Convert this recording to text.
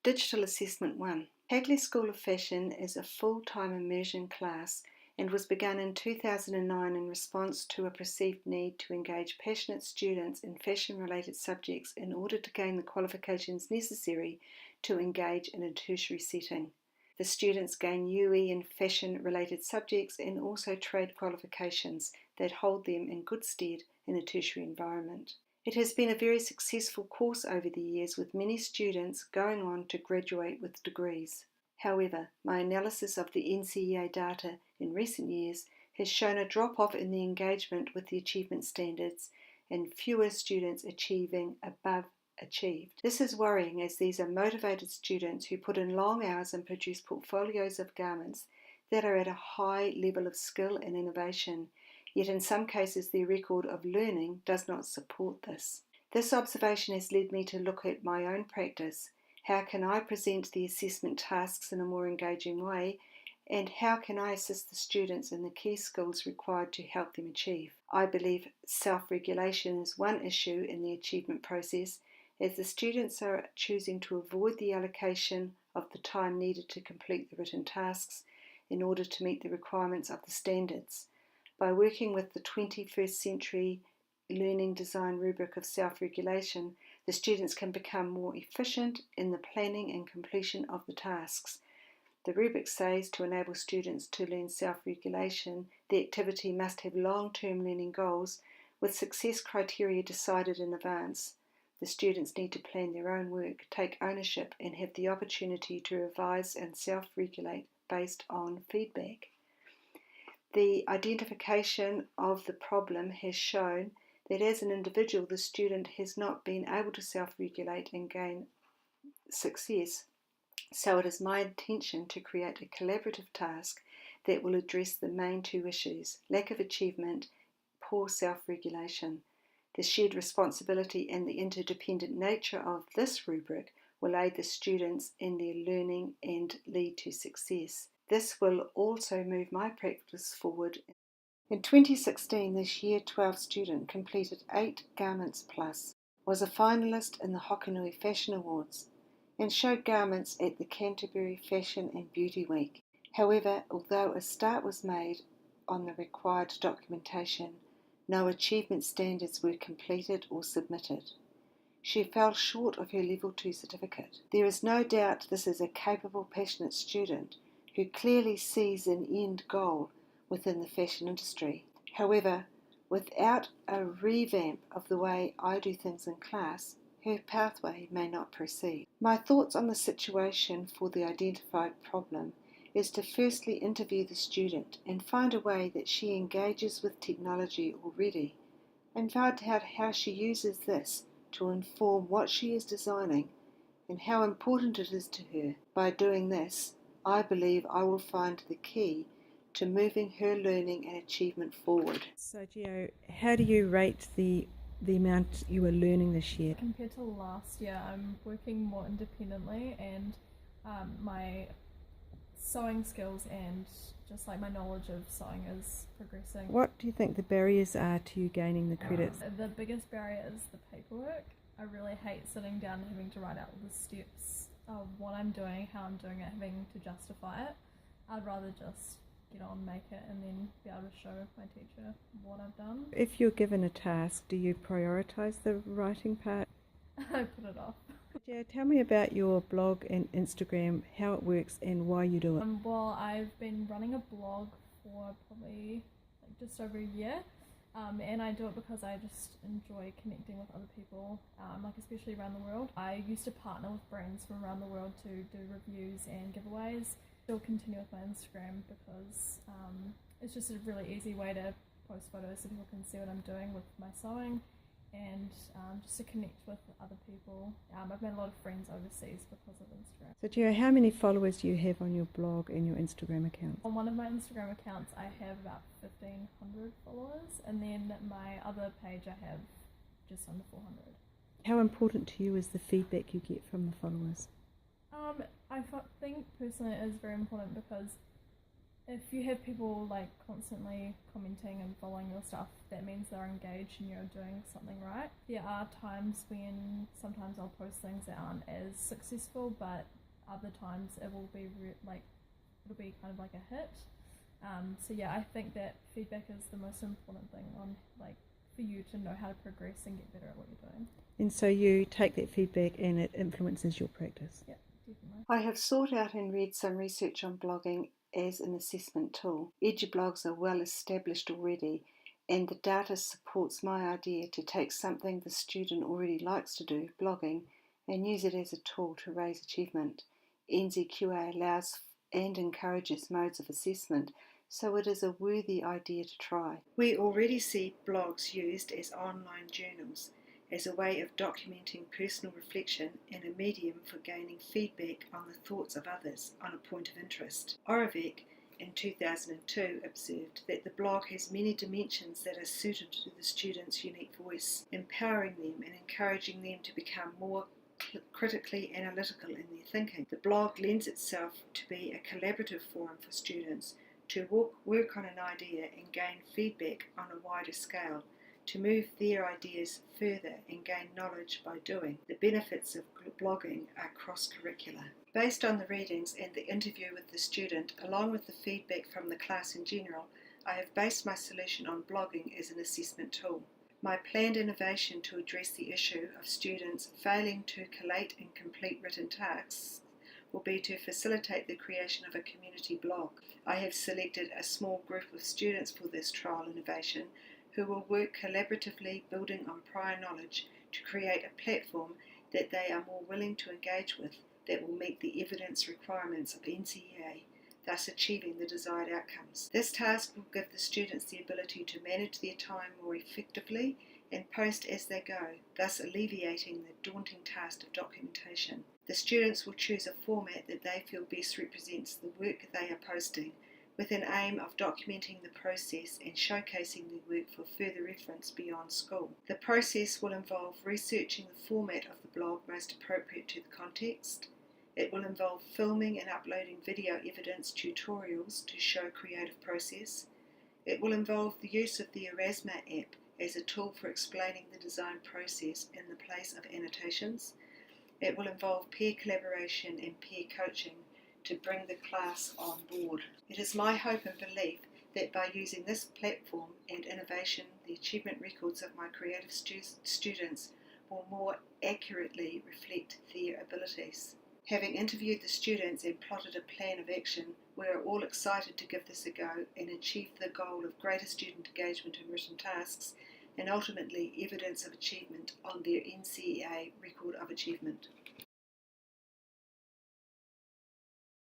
Digital Assessment 1. Hagley School of Fashion is a full-time immersion class and was begun in 2009 in response to a perceived need to engage passionate students in fashion-related subjects in order to gain the qualifications necessary to engage in a tertiary setting. The students gain UE in fashion-related subjects and also trade qualifications that hold them in good stead in a tertiary environment. It has been a very successful course over the years, with many students going on to graduate with degrees. However, my analysis of the NCEA data in recent years has shown a drop-off in the engagement with the achievement standards and fewer students achieving above achieved. This is worrying, as these are motivated students who put in long hours and produce portfolios of garments that are at a high level of skill and innovation. Yet in some cases their record of learning does not support this. This observation has led me to look at my own practice. How can I present the assessment tasks in a more engaging way, and how can I assist the students in the key skills required to help them achieve? I believe self-regulation is one issue in the achievement process, as the students are choosing to avoid the allocation of the time needed to complete the written tasks in order to meet the requirements of the standards. By working with the 21st century learning design rubric of self-regulation, the students can become more efficient in the planning and completion of the tasks. The rubric says to enable students to learn self-regulation, the activity must have long-term learning goals with success criteria decided in advance. The students need to plan their own work, take ownership, and have the opportunity to revise and self-regulate based on feedback. The identification of the problem has shown that as an individual the student has not been able to self-regulate and gain success, so it is my intention to create a collaborative task that will address the main two issues: lack of achievement, poor self-regulation. The shared responsibility and the interdependent nature of this rubric will aid the students in their learning and lead to success. This will also move my practice forward. In 2016, this Year 12 student completed 8 garments plus, was a finalist in the Hokanui Fashion Awards, and showed garments at the Canterbury Fashion and Beauty Week. However, although a start was made on the required documentation, no achievement standards were completed or submitted. She fell short of her Level 2 certificate. There is no doubt this is a capable, passionate student who clearly sees an end goal within the fashion industry. However, without a revamp of the way I do things in class, her pathway may not proceed. My thoughts on the situation for the identified problem is to firstly interview the student and find a way that she engages with technology already, and find out how she uses this to inform what she is designing and how important it is to her. By doing this, I believe I will find the key to moving her learning and achievement forward. So Gio, how do you rate the amount you were learning this year? Compared to last year, I'm working more independently, and my sewing skills and just like my knowledge of sewing is progressing. What do you think the barriers are to you gaining the credits? The biggest barrier is the paperwork. I really hate sitting down and having to write out all the steps of what I'm doing, how I'm doing it, having to justify it. I'd rather just get on, make it, and then be able to show my teacher what I've done. If you're given a task, do you prioritise the writing part? I put it off. Yeah, tell me about your blog and Instagram, how it works and why you do it. Well, I've been running a blog for probably just over a year, and I do it because I just enjoy connecting with other people, especially around the world. I used to partner with brands from around the world to do reviews and giveaways. Still continue with my Instagram because it's just a really easy way to post photos so people can see what I'm doing with my sewing, and just to connect with other people. I've made a lot of friends overseas because of Instagram. So Gio, how many followers do you have on your blog and your Instagram account? On one of my Instagram accounts I have about 1,500 followers, and then my other page I have just under 400. How important to you is the feedback you get from the followers? I think personally it is very important, because if you have people like constantly commenting and following your stuff, that means they're engaged and you're doing something right. There are times when sometimes I'll post things that aren't as successful, but other times it will be it'll be kind of like a hit. So yeah, I think that feedback is the most important thing on for you to know how to progress and get better at what you're doing. And so you take that feedback and it influences your practice. Yeah, definitely. I have sought out and read some research on blogging as an assessment tool. Edublogs are well established already, and the data supports my idea to take something the student already likes to do, blogging, and use it as a tool to raise achievement. NZQA allows and encourages modes of assessment, so it is a worthy idea to try. We already see blogs used as online journals, as a way of documenting personal reflection and a medium for gaining feedback on the thoughts of others on a point of interest. Oravec in 2002 observed that the blog has many dimensions that are suited to the student's unique voice, empowering them and encouraging them to become more critically analytical in their thinking. The blog lends itself to be a collaborative forum for students to work on an idea and gain feedback on a wider scale, to move their ideas further and gain knowledge by doing. The benefits of blogging are cross-curricular. Based on the readings and the interview with the student, along with the feedback from the class in general, I have based my solution on blogging as an assessment tool. My planned innovation to address the issue of students failing to collate and complete written tasks will be to facilitate the creation of a community blog. I have selected a small group of students for this trial innovation who will work collaboratively, building on prior knowledge to create a platform that they are more willing to engage with, that will meet the evidence requirements of NCEA, thus achieving the desired outcomes. This task will give the students the ability to manage their time more effectively and post as they go, thus alleviating the daunting task of documentation. The students will choose a format that they feel best represents the work they are posting, with an aim of documenting the process and showcasing their work for further reference beyond school. The process will involve researching the format of the blog most appropriate to the context. It will involve filming and uploading video evidence tutorials to show creative process. It will involve the use of the Erasmus app as a tool for explaining the design process in the place of annotations. It will involve peer collaboration and peer coaching to bring the class on board. It is my hope and belief that by using this platform and innovation, the achievement records of my creative students will more accurately reflect their abilities. Having interviewed the students and plotted a plan of action, we are all excited to give this a go and achieve the goal of greater student engagement in written tasks and ultimately evidence of achievement on their NCEA record of achievement.